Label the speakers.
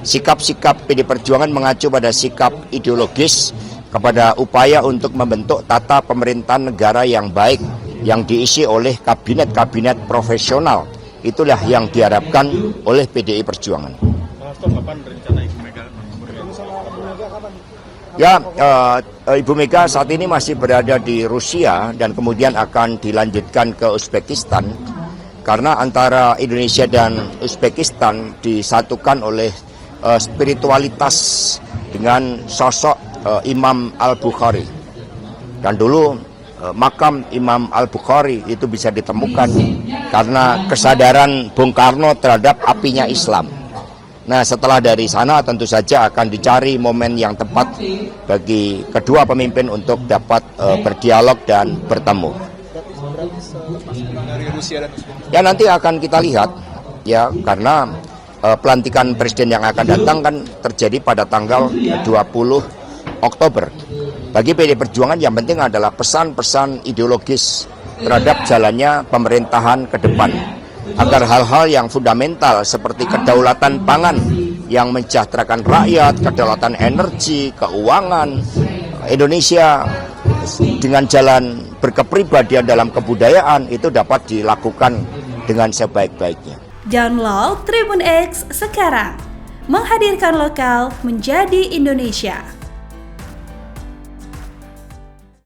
Speaker 1: sikap-sikap PD Perjuangan mengacu pada sikap ideologis kepada upaya untuk membentuk tata pemerintahan negara yang baik yang diisi oleh kabinet-kabinet profesional. Itulah yang diharapkan oleh PDI Perjuangan.
Speaker 2: Kapan rencana Ibu Mega?
Speaker 1: Ya, Ibu Mega saat ini masih berada di Rusia dan kemudian akan dilanjutkan ke Uzbekistan karena antara Indonesia dan Uzbekistan disatukan oleh spiritualitas dengan sosok Imam Al-Bukhari. Dan dulu makam Imam Al-Bukhari itu bisa ditemukan karena kesadaran Bung Karno terhadap apinya Islam. Nah, setelah dari sana tentu saja akan dicari momen yang tepat bagi kedua pemimpin untuk dapat berdialog dan bertemu. Ya, nanti akan kita lihat ya, karena pelantikan presiden yang akan datang kan terjadi pada tanggal 20 Oktober. Bagi PD Perjuangan yang penting adalah pesan-pesan ideologis terhadap jalannya pemerintahan ke depan, agar hal-hal yang fundamental seperti kedaulatan pangan yang mensejahterakan rakyat, kedaulatan energi, keuangan, Indonesia dengan jalan berkepribadian dalam kebudayaan itu dapat dilakukan dengan sebaik-baiknya.
Speaker 3: Download Tribun X sekarang, menghadirkan lokal menjadi Indonesia.